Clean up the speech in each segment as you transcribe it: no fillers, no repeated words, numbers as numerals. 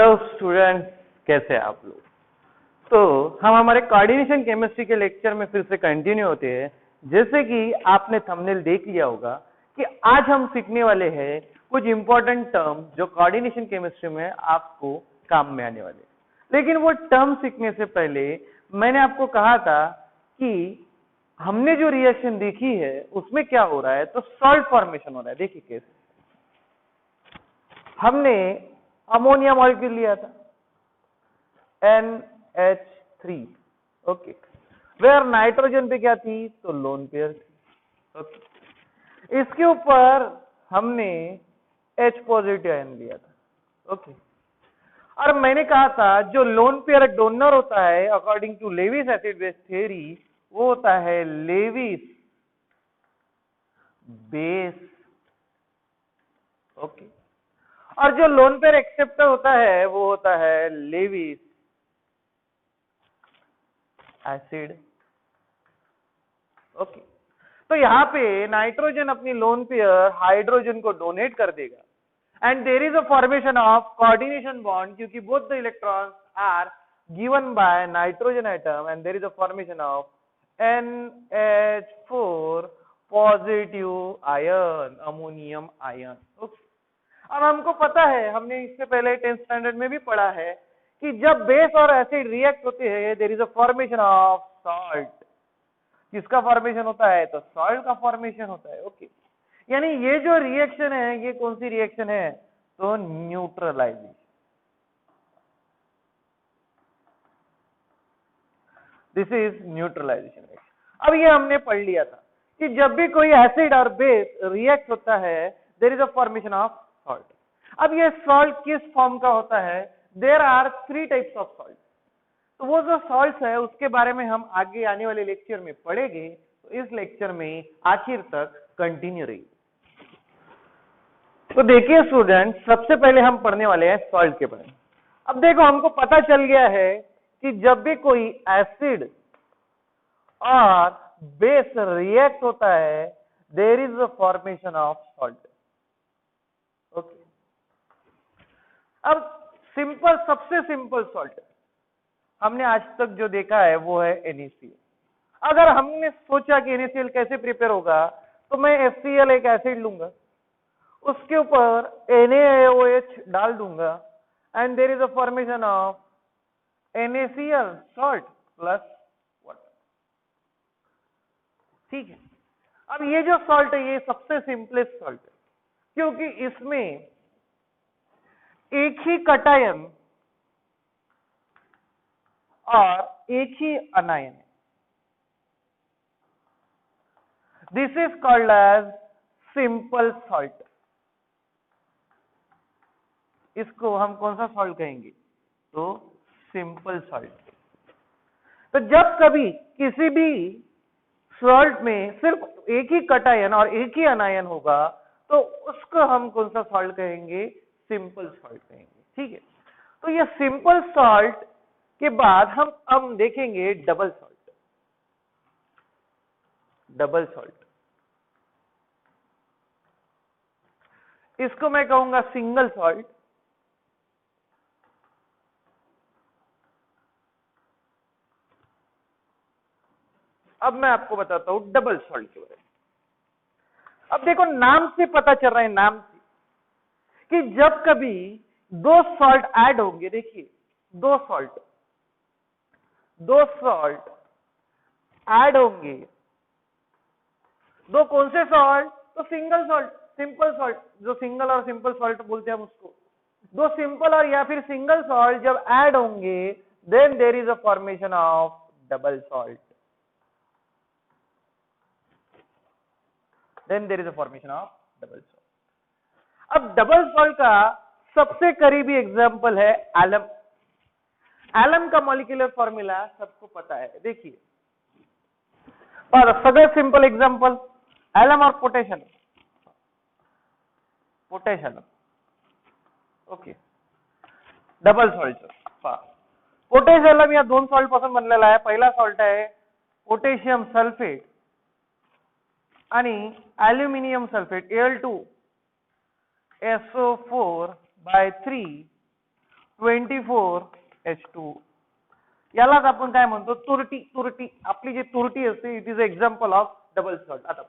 Hello student, कैसे हैं आप लोग। तो हम हमारे कोऑर्डिनेशन केमिस्ट्री के लेक्चर में फिर से कंटिन्यू होते हैं। जैसे कि आपने थंबनेल देख लिया होगा कि आज हम सीखने वाले हैं कुछ इंपॉर्टेंट टर्म जो कोऑर्डिनेशन केमिस्ट्री में आपको काम में आने वाले। लेकिन वो टर्म सीखने से पहले मैंने आपको कहा था कि हमने जो रिएक्शन देखी है उसमें क्या हो रहा है, तो सॉल्ट फॉर्मेशन हो रहा है। देखिए कैसे हमने अमोनिया मॉलिक्यूल लिया था NH3, ओके, वेयर नाइट्रोजन पे क्या थी, तो लोन पेयर थी, ओके। इसके ऊपर हमने H पॉजिटिव आयन लिया था, ओके। और मैंने कहा था जो लोन पेयर डोनर होता है according to Lewis acid base theory, वो होता है लेविस बेस, ओके। और जो लोन पेयर एक्सेप्टर होता है वो होता है लेविस एसिड, ओके। तो यहां पे नाइट्रोजन अपनी लोन पेयर हाइड्रोजन को डोनेट कर देगा and there is a formation of coordination bond, क्योंकि both the electrons are given by nitrogen atom and there is a formation of NH4 positive ion, ammonium ion, okay. अब हमको पता है, हमने इससे पहले 10th स्टैंडर्ड में भी पढ़ा है कि जब बेस और एसिड रिएक्ट होते हैं there is a formation of salt. किसका फॉर्मेशन होता है, तो सॉल्ट का फॉर्मेशन होता है, ओके। यानी ये जो रिएक्शन है ये कौन सी रिएक्शन है, तो neutralisation. This is neutralisation reaction. अब ये हमने पढ़ लिया था कि जब भी कोई एसिड और बेस रिएक्ट होता है there is a formation of salt. अब ये सॉल्ट किस फॉर्म का होता है, there are 3 types of salt. तो वो जो सॉल्ट्स है उसके बारे में हम आगे आने वाले लेक्चर में पढ़ेंगे, तो इस लेक्चर में आखिर तक कंटिन्यू रही। तो देखिए स्टूडेंट, सबसे पहले हम पढ़ने वाले हैं सॉल्ट के बारे में। अब देखो हमको पता चल गया है कि जब भी कोई एसिड और बेस रिएक्ट होता है there is a formation of salt, okay. अब सिंपल, सबसे सिंपल सॉल्ट हमने आज तक जो देखा है वो है NaCl। अगर हमने सोचा कि NaCl कैसे प्रिपेयर होगा, तो मैं FCl एक एसिड लूंगा, उसके ऊपर NaOH डाल दूंगा and there is a formation of NaCl salt plus water, ठीक है। अब ये जो सॉल्ट है ये सबसे सिंपलेस्ट सॉल्ट है, क्योंकि इसमें एक ही कटायन और एक ही अनायन है। This is called as simple salt. इसको हम कौन सा सॉल्ट कहेंगे, तो सिंपल सॉल्ट। तो जब कभी किसी भी सॉल्ट में सिर्फ एक ही कटायन और एक ही अनायन होगा तो उसको हम कौन सा सॉल्ट कहेंगे, सिंपल सॉल्ट कहेंगे, ठीक है। तो ये सिंपल सॉल्ट के बाद हम देखेंगे डबल सॉल्ट। डबल सॉल्ट इसको मैं कहूंगा सिंगल सॉल्ट, अब मैं आपको बताता हूं डबल सॉल्ट के बारे में। अब देखो नाम से पता चल रहा है, नाम से, कि जब कभी दो सॉल्ट ऐड होंगे, देखिए दो सॉल्ट ऐड होंगे, दो कौन से सॉल्ट, तो सिंगल सॉल्ट, सिंपल सॉल्ट, जो सिंगल और सिंपल सॉल्ट बोलते हैं हम उसको। दो सिंपल और या फिर सिंगल सॉल्ट जब ऐड होंगे then there is a formation of double salt, then there is a formation of double salt. अब डबल सॉल्ट का सबसे करीबी एग्जांपल है एलम। एलम का मॉलिक्यूलर फॉर्मूला सबको पता है, देखिए, और सगळ्यात सिंपल एग्जांपल एलम और potassium, okay, double salt. Potassium या दोन सॉल्ट पासून बनलेला आहे। पहिला सॉल्ट आहे पोटॅशियम सल्फेट आणि ॲल्युमिनियम सल्फेट Al2SO4/3 24H2. यालाच आपण काय म्हणतो, तुरटी. आपली जी तुरटी असते, it is example of double salt. आता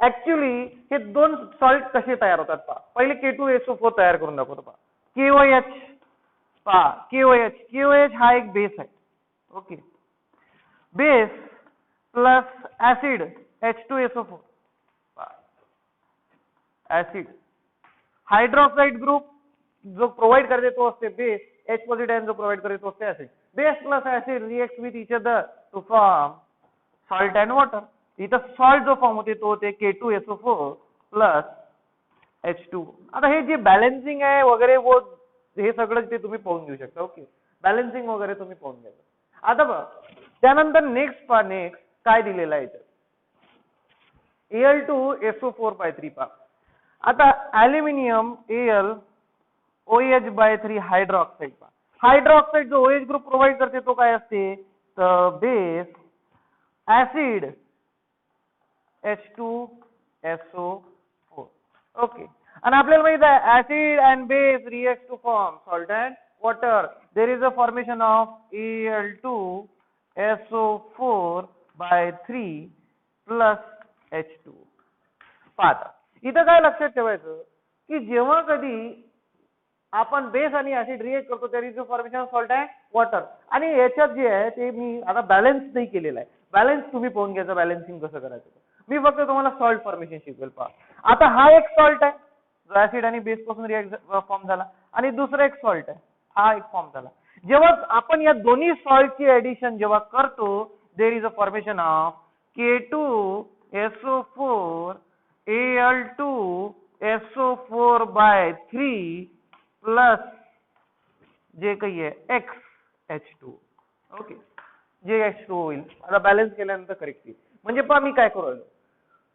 ऍक्च्युली हे दोन सॉल्ट कसे तयार होतात पहा. पहिले K2SO4 तयार करून दाखवतो पहा. KOH पहा, KOH हा एक बेस आहे. Okay, base plus acid H2SO4, acid hydroxide group जो प्रोव्हाइड करते तो असते बेस, H पॉझिटिव्ह जो प्रोव्हाइड करते तो असते acid. Base plus acid react with each other to form salt and water. इथं सॉल्ट जो फॉर्म होते तो होते K2SO4 प्लस H2. आता हे जे बॅलन्सिंग आहे वगैरे वो हे सगळं ते तुम्ही पाहून घेऊ शकता. ओके, बॅलन्सिंग वगैरे तुम्ही पाहून घ्या. आता बघ त्यानंतर नेक्स्ट काय दिलेलं आहे Al2SO4/3 पहा. आता ऍल्युमिनियम AlOH/3 हायड्रॉक्साइड पहा. हायड्रॉक्साइड जो OH ग्रुप प्रोव्हाइड करते तो काय असते, तर बेस ऍसिड H2SO4. ओके, आणि आपल्याला माहित आहे acid and base react to form salt and water. There is a formation of Al2SO4/3 plus H2. पाहता इथं काय लक्षात ठेवायचं की जेव्हा कधी आपण बेस आणि ऍसिड रिएक्ट करतो देर is a formation of salt and water. आणि याच्यात जे आहे ते मी आता बॅलन्स नाही केलेलं आहे. बॅलन्स तुम्ही पाहून घ्यायचं, बॅलन्सिंग कसं करायचं. मी फक्त तुम्हाला सॉल्ट फॉर्मेशन शिकवेल पहा. आता हा एक सॉल्ट आहे जो ऍसिड आणि बेस पासून रिएक्ट फॉर्म झाला, आणि दुसरा एक सॉल्ट आहे हा एक फॉर्म झाला. जेव्हा आपण या दोन्ही सॉल्टची ऍडिशन जेव्हा करतो देर is a formation of K2SO4 Al2SO4/3 plus जे काही आहे XH2. ओके, जे H2 होईल. आता बॅलन्स केल्यानंतर करेक्ट. म्हणजे पहा मी काय करू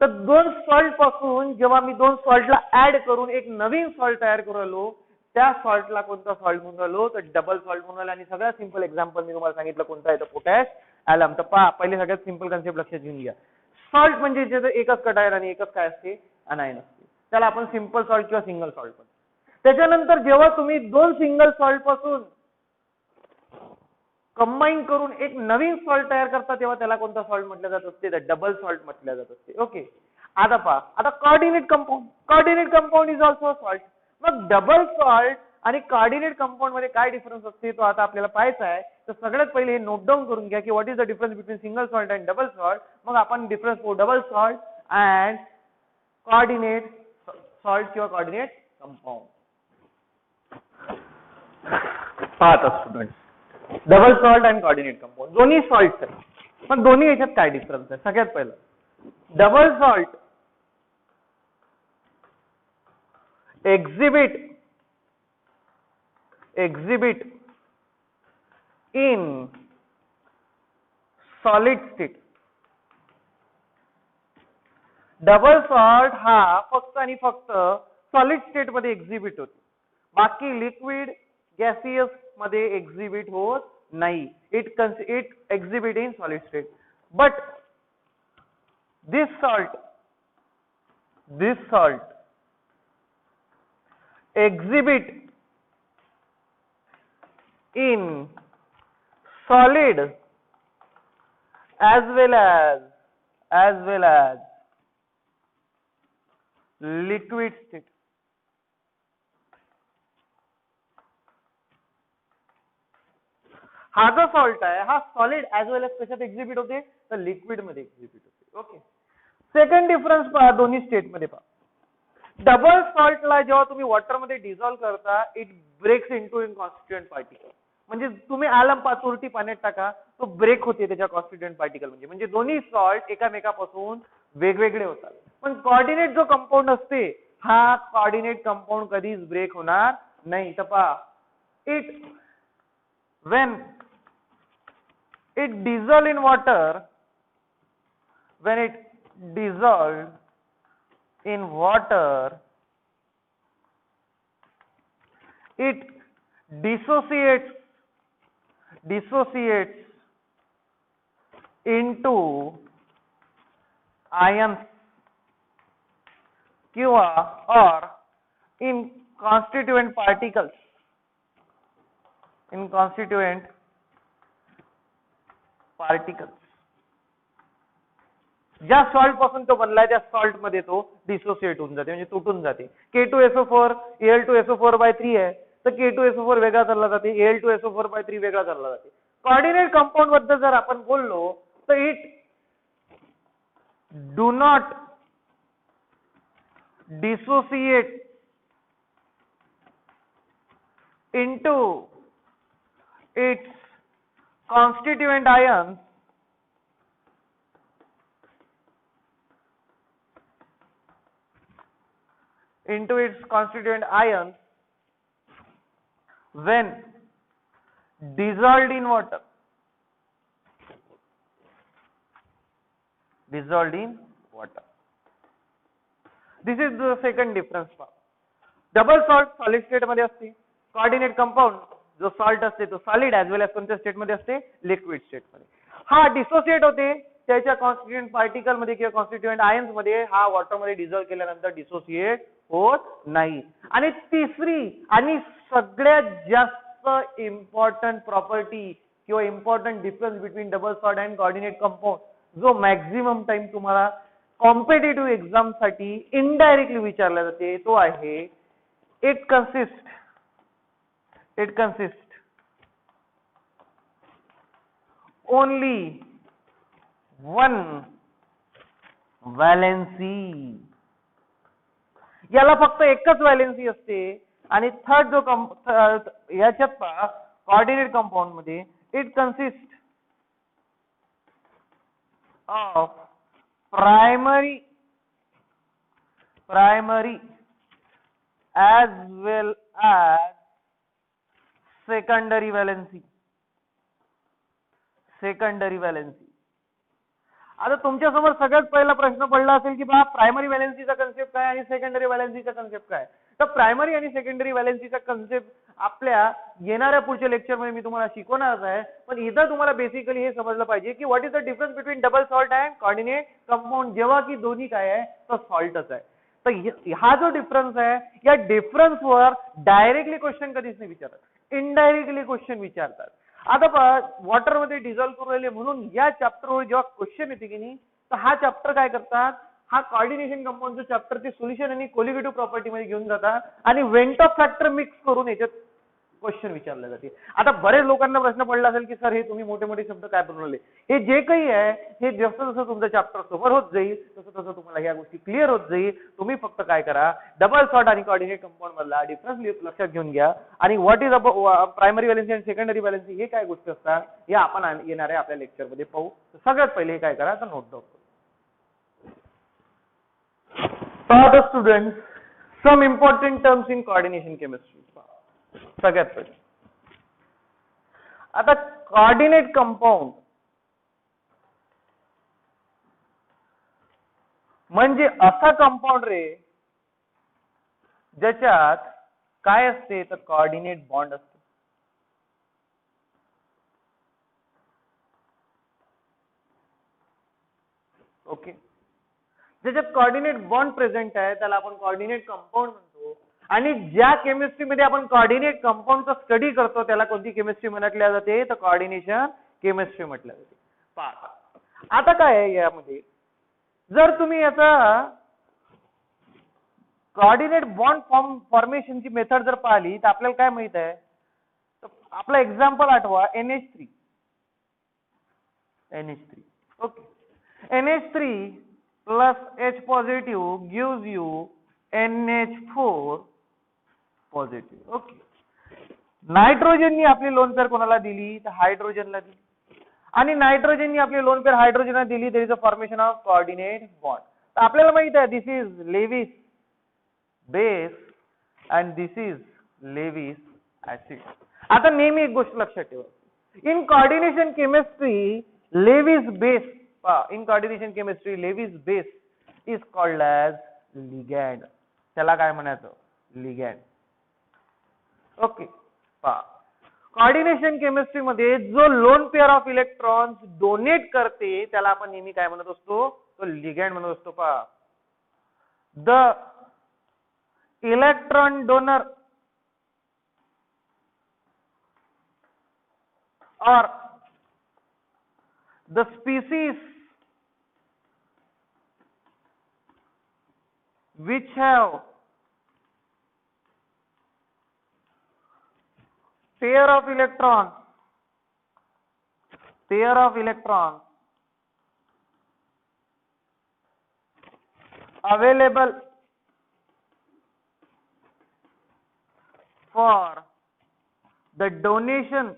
तर दोन सॉल्ट पासून जेव्हा मी दोन सॉल्टला ऍड करून एक नवीन सॉल्ट तयार करू राहिलो, त्या सॉल्टला कोणता सॉल्ट म्हणून राहिलो तर डबल सॉल्ट म्हणून राहिलो. आणि सगळ्यात सिंपल एक्झाम्पल मी तुम्हाला सांगितलं कोणता आहे तर पोटॅश ऍलम. तर पहा पहिले सगळ्यात सिंपल कन्सेप्ट लक्षात घेऊन घ्या. सॉल्ट म्हणजे जे एकच कटायर आणि एकच काय असते, अनायन असते. त्याला आपण सिंपल सॉल्ट किंवा सिंगल सॉल्ट म्हणतो. त्याच्यानंतर जेव्हा तुम्ही दोन सिंगल सॉल्ट पासून कंबाईन करून एक नवीन सॉल्ट तयार करता तेव्हा त्याला कोणता सॉल्ट म्हटलं जात असते तर डबल सॉल्ट म्हटलं जात असते. ओके, आता पहा आता coordinate compound is also salt. मग डबल सॉल्ट आणि कोऑर्डिनेट कंपाऊंड मध्ये काय डिफरन्स असते तो आता आपल्याला पाहायचा आहे. तर सगळ्यात पहिले हे नोट डाऊन करून घ्या की what is the difference between single salt and double salt. मग आपण difference for double salt and coordinate salt किंवा कोऑर्डिनेट कंपाऊंड पाहता student. Double salt and coordinate compound दोन्ही सॉल्ट आहे. पण दोन्ही याच्यात काय डिफरन्स आहे. सगळ्यात पहिलं double salt exhibit in solid state. Double salt हा फक्त आणि फक्त सॉलिड स्टेट मध्ये एक्झिबिट होतो. बाकी लिक्विड गॅसियस मध्ये एक्झिबिट होत नाही. It exhibit in solid state. But this salt exhibit in solid as well as liquid state. हा जो सॉल्ट आहे हा सॉलिड ऍज वेल एज कशात एक्झिबिट होते तर लिक्विड मध्ये एक्झिबिट होते. ओके, सेकंड डिफरन्स पहा दोन्ही स्टेट मध्ये पहा. डबल सॉल्टला जेव्हा तुम्ही वॉटर मध्ये डिझॉल्व करता it breaks into constituent particle. म्हणजे तुम्ही ऍलम तुरटी पाण्यात टाका तो ब्रेक होते त्याच्या कॉन्स्टिट्युएंट पार्टिकल. म्हणजे दोन्ही सॉल्ट एकामेकापासून वेगवेगळे होतात. पण कोऑर्डिनेट जो कंपाऊंड असते हा कोऑर्डिनेट कंपाऊंड कधीच ब्रेक होणार नाही. तर पहा when it dissolve in water, when it dissolved in water, it dissociates into ions किंवा or in constituent particles. In constituent particles. ज्या सॉल्ट पासून तो बनलाय त्या सॉल्ट मध्ये तो डिसोसिएट होऊन जाते, म्हणजे तुटून जाते. K2SO4 Al2SO4/3 आहे, तर K2SO4 वेगळा चालला जाते, Al2SO4/3 वेगळा चालला जाते. कोऑर्डिनेट कंपाऊंड बद्दल जर आपण बोललो तर it do not dissociate into its constituent ions when dissolved in water. Dissolved in water. This is the second difference part. Double salt solid state मध्ये असते. कोऑर्डिनेट कंपाऊंड जो सॉल्ट असते तो सॉलिड ॲज वेल एज कोणत्या state मध्ये असते, liquid state मध्ये. हा डिसोसिएट होते त्याच्या कॉन्स्टिट्यूएंट पार्टिकल मध्ये किंवा कॉन्स्टिट्यूएंट आयन्स मध्ये. हा वॉटर मध्ये डिझॉल्व केल्यानंतर डिसोसिएट होत नाही. आणि तिसरी आणि सगळ्यात जास्त इम्पॉर्टंट प्रॉपर्टी किंवा important difference between double salt and coordinate compound जो मॅक्झिमम टाइम तुम्हाला कॉम्पिटिटिव्ह एक्झाम साठी इनडायरेक्टली विचारला जाते तो आहे it consists only one valency. याला फक्त एकच व्हॅलेन्सी असते. आणि थर्ड जो याच्यात कोऑर्डिनेट कंपाऊंड मध्ये it consist of primary as well as secondary valency. आता तुमच्या समोर सगळ्यात पहिला प्रश्न पडला असेल की बा प्रायमरी व्हॅलेन्सीचा कन्सेप्ट काय आणि सेकंडरी व्हॅलेन्सीचा कन्सेप्ट काय. तर प्रायमरी आणि सेकंडरी व्हॅलेन्सीचा कन्सेप्ट आपल्या येणाऱ्या पुढच्या लेक्चर मध्ये मी तुम्हाला शिकवणारच आहे. पण इथं तुम्हाला बेसिकली हे समजलं पाहिजे की what is the difference between double salt and coordinate compound, जेव्हा की दोन्ही काय आहे तर सॉल्टच आहे. तर हा जो डिफरन्स आहे या डिफरन्स वर डायरेक्टली क्वेश्चन कधीच नाही विचारत, इनडायरेक्टली क्वेश्चन विचारतात. आता वॉटर मध्ये डिझॉल्व्ह करून राहिले म्हणून या चॅप्टर वर जेव्हा क्वेश्चन येते की नाही तर हा चॅप्टर काय करतात, हा कोऑर्डिनेशन कंपाऊंडचं चॅप्टर ते सोल्युशन आणि कोलिगेटिव्ह प्रॉपर्टी मध्ये घेऊन जातात आणि वेंट ऑफ फॅक्टर मिक्स करून याच्यात क्वेश्चन विचारले जाते. आता बरेच लोकांना प्रश्न पडला असेल की सर हे तुम्ही मोठे मोठे शब्द काय बनवले. हे जे काही आहे हे जसं जसं तुमचं चॅप्टर समोर होत जाईल तसं तसं तुम्हाला ह्या गोष्टी क्लिअर होत जाईल. तुम्ही फक्त काय करा, डबल सॉल्ट आणि कोऑर्डिनेट कंपाऊंड मधला डिफरन्स लक्षात घेऊन घ्या आणि व्हॉट इज प्रायमरी व्हॅलेन्सी आणि सेकंडरी व्हॅलेन्सी हे काय गोष्टी असतात हे आपण येणाऱ्या आपल्या लेक्चर मध्ये पाहू. सगळ्यात पहिले हे काय करा तर नोट डाऊन करा. Student, some important terms in coordination chemistry. सगळ्यात पहिले आता कोऑर्डिनेट कंपाऊंड म्हणजे असा कंपाऊंड रे ज्याच्यात काय असते तर कोऑर्डिनेट बॉन्ड असते. ओके, ज्याच्यात कोऑर्डिनेट बॉन्ड प्रेझेंट आहे त्याला आपण कोऑर्डिनेट कंपाऊंड म्हणतो. आणि ज्या केमिस्ट्रीमध्ये आपण कोऑर्डिनेट कंपाऊंडचा स्टडी करतो त्याला कोणती केमिस्ट्री म्हटल्या जाते तर कोऑर्डिनेशन केमिस्ट्री म्हटल्या जाते. पहा आता काय आहे यामध्ये, जर तुम्ही याचा कोऑर्डिनेट बॉन्ड फॉर्मेशनची मेथड जर पाहिली तर आपल्याला काय माहित आहे, तर आपला एक्झाम्पल आठवा NH3. Okay, NH3 plus H positive gives you NH4 positive. Okay, नायट्रोजननी आपली लोन पेअर कोणाला दिली तर हायड्रोजनला दिली आणि नायट्रोजननी आपली लोन पेअर हायड्रोजनला दिली. There is a formation of coordinate bond. तर आपल्याला माहित आहे this is Lewis base and this is Lewis acid. आता नेहमी एक गोष्ट लक्षात ठेवा, in coordination chemistry Lewis base is called as ligand. त्याला काय म्हणायचं, लिगॅंड. ओके, पहा कोऑर्डिनेशन केमिस्ट्री मध्ये जो lone pair of electrons donate करते त्याला आपण नेहमी काय म्हणत असतो, तो लिगॅंड म्हणत असतो. पहा, the electron donor or the species which have pair of electrons available for the donation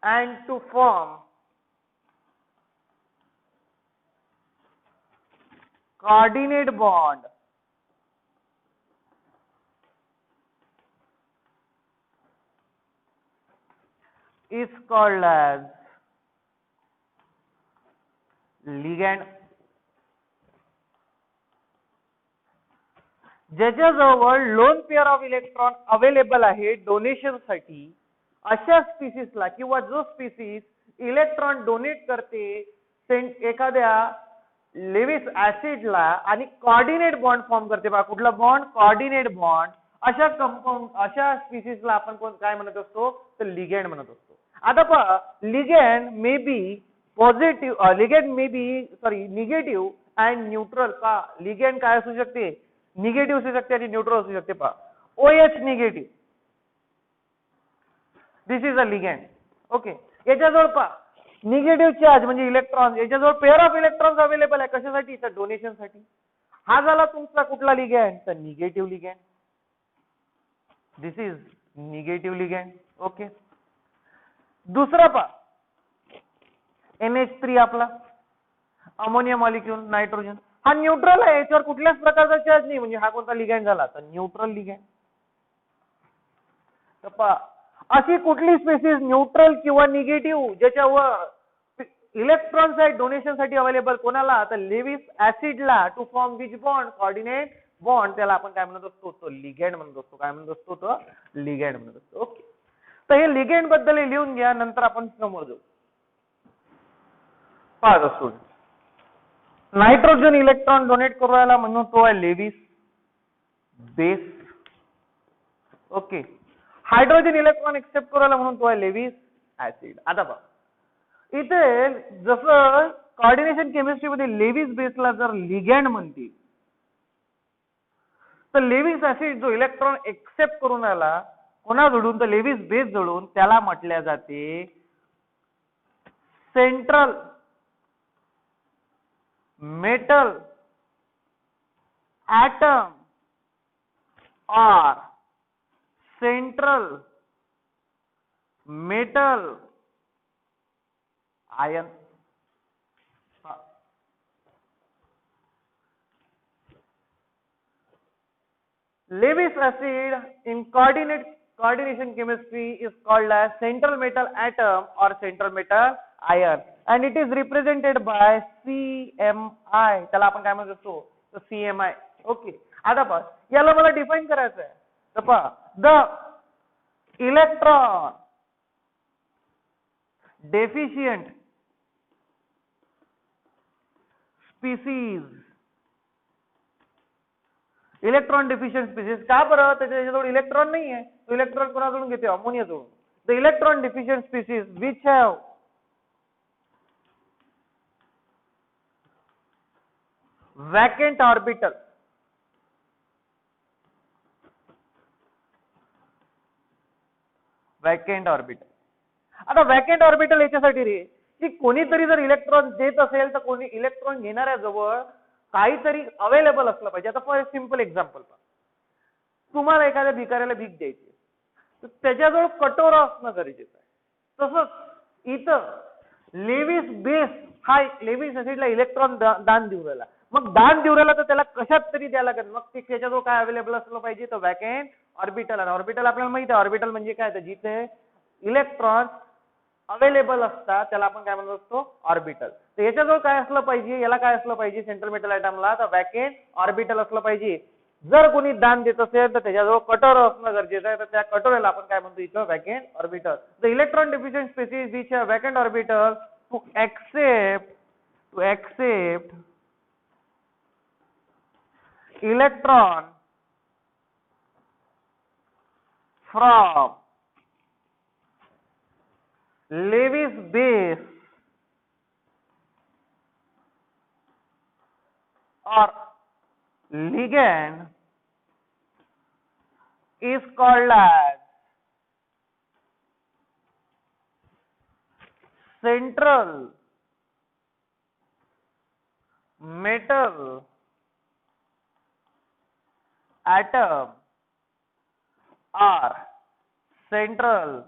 and to form coordinate bond is called as ligand. ज्याच्याजवळ lone pair of electron available आहे डोनेशन साठी अशा स्पीसीसला किंवा जो species electron donate करते एखाद्या Lewis ऍसिडला आणि coordinate bond form करते बघा कुठला बॉन्ड कोऑर्डिनेट बॉन्ड अशा कंपाऊंड अशा स्पीसीसला आपण काय म्हणत असतो तर लिगँड म्हणत असतो. आता पहा ligand may be positive ligand may be negative and neutral. का लिगँड काय असू शकते निगेटिव्ह असू शकते आणि न्यूट्रल असू शकते. पहा OH negative this is a ligand. Okay याच्याजवळ पहा निगेटिव्ह चार्ज म्हणजे इलेक्ट्रॉन याच्याजवळ पेअर ऑफ इलेक्ट्रॉन्स अवेलेबल आहे कशासाठी तर डोनेशन साठी. हा झाला तुमचा कुठला लिगँड तर negative ligand. This is negative ligand. Okay दुसरा पहा NH3 आपला अमोनिया मॉलिक्यूल नायट्रोजन हा न्यूट्रल आहे याच्यावर कुठल्याच प्रकारचा चार्ज नाही म्हणजे हा कोणता लिगँड झाला तर न्यूट्रल लिगँड. तर पहा अशी कुठली स्पेसिस न्यूट्रल किंवा निगेटिव्ह ज्याच्यावर इलेक्ट्रॉन्स आहेत डोनेशन साठी अवेलेबल कोणाला तर लेविस ऍसिडला to form which bond coordinate bond त्याला आपण काय म्हणत असतो तो लिगँड म्हणत असतो. काय म्हणत असतो तो लिगँड म्हणत असतो. ओके तर हे लिगँड बद्दल लिहून घ्या नंतर आपण समोर जाऊ. पाहत असतो नायट्रोजन इलेक्ट्रॉन डोनेट करू राहिला म्हणून तो आहे Lewis base. Okay hydrogen electron accept करू राहिला म्हणून तो आहे लेविस ऍसिड. आता पहा इथे जसं कोऑर्डिनेशन केमिस्ट्री मध्ये लेविस बेसला जर लिगँड म्हणते तर लेविस ऍसिड जो इलेक्ट्रॉन एक्सेप्ट करून राहिला कोणा जोडून तर लेविस बेस जोडून त्याला म्हटल्या जाते सेंट्रल मेटल एटम और central metal ion. Lewis acid in coordination chemistry is called as central metal atom or central metal ion and it is represented by CMI. त्याला आपण काय म्हणतो असतो तर CMI. ओके आता पहा याला मला डिफाइन करायचं आहे तर पहा the electron deficient species electron deficient species का बरं त्याच्याजवळ इलेक्ट्रॉन नाही आहे तो इलेक्ट्रॉन कोणाजवळून घेते अमोनिया जवळून. The electron deficient species which have vacant orbital आता वॅकंट ऑर्बिटल याच्यासाठी रे की कोणीतरी जर इलेक्ट्रॉन देत असेल तर कोणी इलेक्ट्रॉन घेणाऱ्या जवळ काहीतरी अवेलेबल असलं पाहिजे. आता फॉर सिंपल एक्झाम्पल तुम्हाला एखाद्या भिकाऱ्याला भीक द्यायची तर त्याच्याजवळ कटोरा असणं गरजेचं आहे. तसंच इथं लेविस बेस हा लेविस ऍसिडला इलेक्ट्रॉन दान देऊ राहिला मग दान देऊ राहिला तर त्याला कशात तरी द्यायला लागेल मग ते त्याच्याजवळ काय अवेलेबल असलं पाहिजे तर वॅकंट ऑर्बिटल. आणि ऑर्बिटल आपल्याला माहिती आहे ऑर्बिटल म्हणजे काय तर जिथे इलेक्ट्रॉन अवेलेबल असतात त्याला आपण काय म्हणत असतो ऑर्बिटल. तर याच्याजवळ काय असलं पाहिजे याला काय असलं पाहिजे सेंट्रल मेटल ॲटमला तर वॅकंट ऑर्बिटल असलं पाहिजे. जर कोणी दान देत असेल तर त्याच्याजवळ कटोरा असणं गरजेचं आहे तर त्या कटोऱ्याला आपण काय म्हणतो इथं vacant orbital. The electron deficient species which have vacant orbital to accept electron from Lewis base or ligand is called as central metal atom or central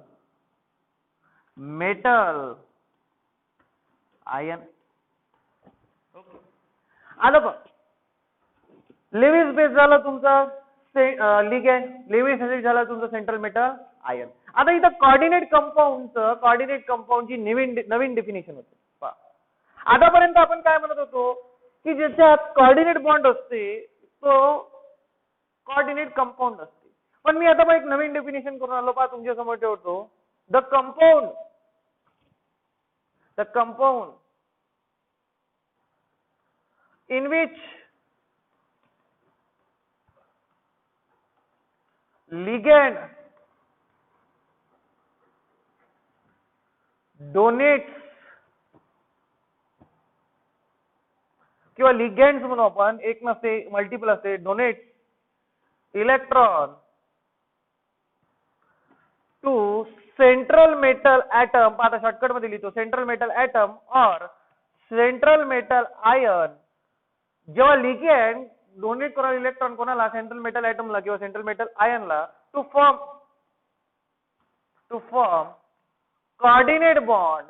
metal ion. Okay, आलं बघ. लेविस बेस झाला तुमचा ligand, Lewis acid झाला तुमचा central metal ion. आता इथं coordinate कंपाऊंडची नवीन definition होते. आतापर्यंत आपण काय म्हणत होतो की ज्याच्यात कोऑर्डिनेट बॉन्ड असते तो कोऑर्डिनेट कंपाऊंड असते. पण मी आता एक नवीन डेफिनेशन करून आलो पहा तुमच्या समोर ठेवतो. The compound in which ligand donates किंवा लिगँड्स म्हणू आपण, एक नसते मल्टिपल असते, donate electron to central metal atom. आता शॉर्टकट मध्ये लिहितो, सेंट्रल मेटल ॲटम और सेंट्रल मेटल आयन. जेव्हा लिगँड डोनेट करा इलेक्ट्रॉन कोणाला, सेंट्रल मेटल ॲटमला किंवा सेंट्रल मेटल आयनला, to form coordinate bond,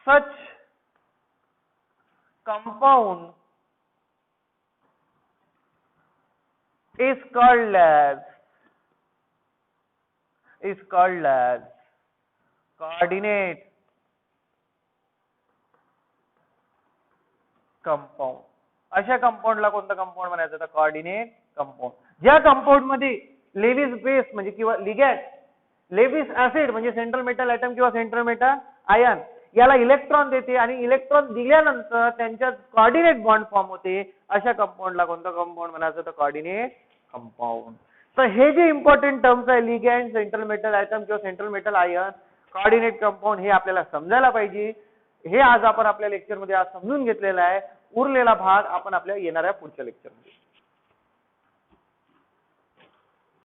such compound is called as coordinate compound. अशा कंपाऊंडला कोणतं कंपाऊंड म्हणायचं तर कोऑर्डिनेट कंपाऊंड. ज्या कंपाऊंड मध्ये लेविस बेस म्हणजे किंवा लिगॅंड, लेविस ऍसिड म्हणजे सेंट्रल मेटल ॲटम किंवा सेंट्रल मेटल आयन याला इलेक्ट्रॉन देते आणि इलेक्ट्रॉन दिल्यानंतर त्यांच्यात कोऑर्डिनेट बॉन्ड फॉर्म होते, अशा कंपाऊंडला कोणतं कंपाऊंड म्हणायचं तर कोऑर्डिनेट कंपाऊंड. तर हे जे इम्पॉर्टंट टर्म्स आहे लिगॅंड, सेंट्रल मेटल ॲटम किंवा central metal ion, coordinate compound, हे आपल्याला समजायला पाहिजे. हे आज आपण आपल्या लेक्चरमध्ये आज समजून घेतलेलं आहे. उरलेला भाग आपण आपल्या येणाऱ्या पुढच्या लेक्चरमध्ये